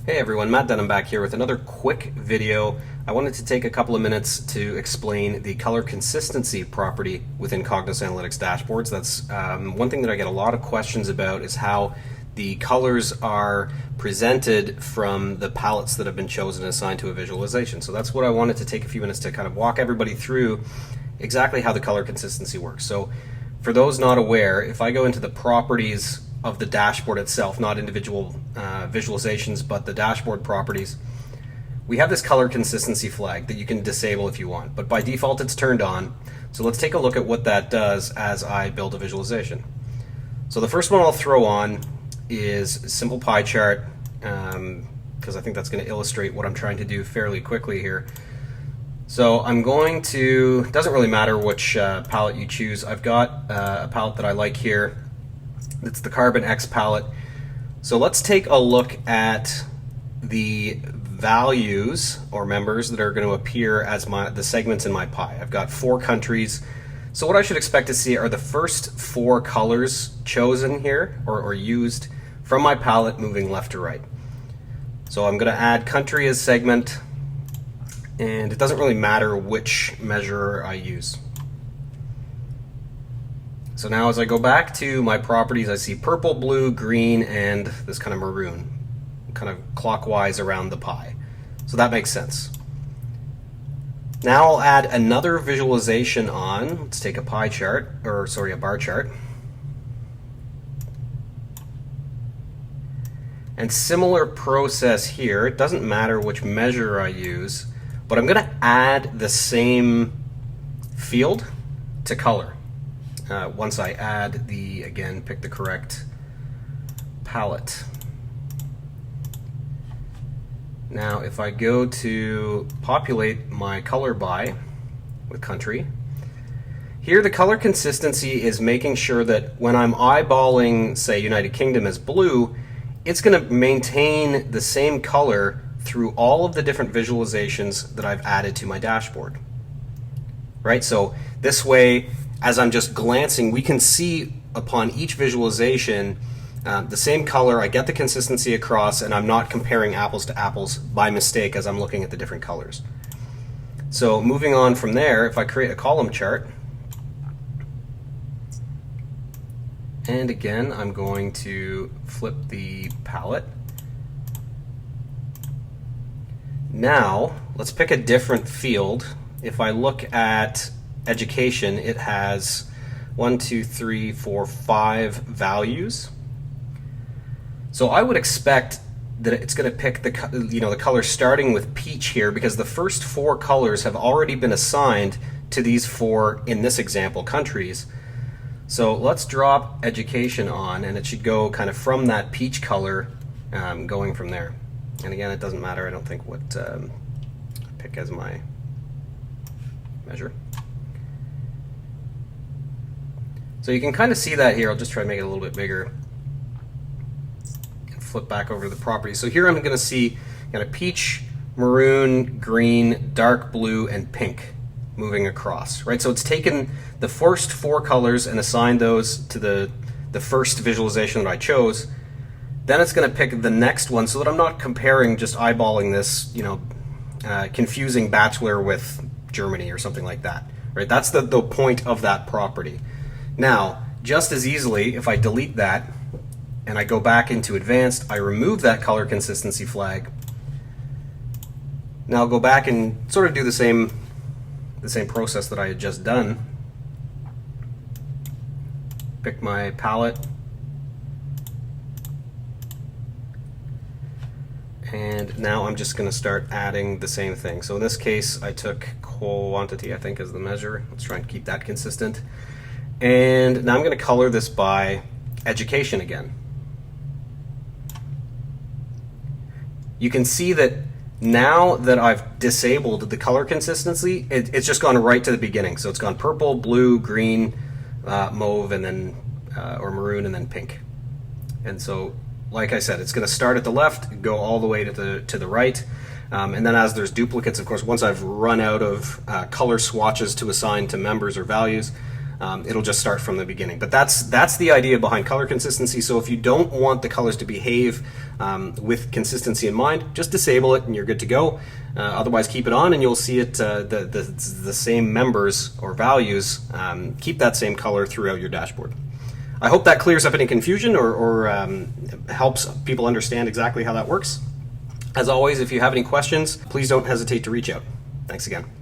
Hey everyone, Matt Denham back here with another quick video. I wanted to take a couple of minutes to explain the color consistency property within Cognos Dashboards. That's one thing that I get a lot of questions about, is how the colors are presented from the palettes that have been chosen and assigned to a visualization. So that's what I wanted to take a few minutes to kind of walk everybody through exactly how the color consistency works. So for those not aware, if I go into the properties of the dashboard itself, not individual visualizations, but the dashboard properties, we have this color consistency flag that you can disable if you want, but by default it's turned on. So let's take a look at what that does as I build a visualization. So the first one I'll throw on is a simple pie chart, because I think that's going to illustrate what I'm trying to do fairly quickly here. So I'm going to, it doesn't really matter which palette you choose. I've got a palette that I like here. It's the Carbon X palette. So let's take a look at the values or members that are going to appear as the segments in my pie. I've got 4 countries. So what I should expect to see are the first 4 colors chosen here or used from my palette moving left to right. So I'm going to add country as segment, and it doesn't really matter which measure I use. So now as I go back to my properties, I see purple, blue, green, and this kind of maroon, kind of clockwise around the pie. So that makes sense. Now I'll add another visualization on. Let's take a pie chart, or sorry, a bar chart. And similar process here. It doesn't matter which measure I use, but I'm going to add the same field to color. Once I add the, again, pick the correct palette. Now if I go to populate my color by with country, here the color consistency is making sure that when I'm eyeballing, say, United Kingdom as blue, it's going to maintain the same color through all of the different visualizations that I've added to my dashboard. Right? So this way, as I'm just glancing, we can see upon each visualization the same color. I get the consistency across, and I'm not comparing apples to apples by mistake as I'm looking at the different colors. So moving on from there, if I create a column chart, and again I'm going to flip the palette. Now let's pick a different field. If I look at education, it has 1, 2, 3, 4, 5 values. So I would expect that it's going to pick the color starting with peach here, because the first 4 colors have already been assigned to these 4, in this example, countries. So let's drop education on, and it should go kind of from that peach color, going from there. And again, it doesn't matter, I don't think, what I pick as my measure. So you can kind of see that here. I'll just try to make it a little bit bigger. And flip back over to the properties. So here I'm going to see kind of peach, maroon, green, dark blue, and pink moving across. Right? So it's taken the first 4 colors and assigned those to the first visualization that I chose. Then it's going to pick the next one, so that I'm not comparing, just eyeballing this, confusing bachelor with Germany or something like that. Right? That's the point of that property. Now, just as easily, if I delete that and I go back into advanced, I remove that color consistency flag. Now I'll go back and sort of do the same process that I had just done. Pick my palette, and now I'm just going to start adding the same thing. So in this case, I took quantity, I think, as the measure. Let's try and keep that consistent. And now I'm going to color this by education again. You can see that now that I've disabled the color consistency, it's just gone right to the beginning. So it's gone purple, blue, green, mauve, and then or maroon, and then pink. And so, like I said, it's going to start at the left, go all the way to the right, and then as there's duplicates, of course, once I've run out of color swatches to assign to members or values, it'll just start from the beginning. But that's the idea behind color consistency. So if you don't want the colors to behave with consistency in mind, just disable it and you're good to go. Otherwise, keep it on and you'll see it the same members or values keep that same color throughout your dashboard. I hope that clears up any confusion or helps people understand exactly how that works. As always, if you have any questions, please don't hesitate to reach out. Thanks again.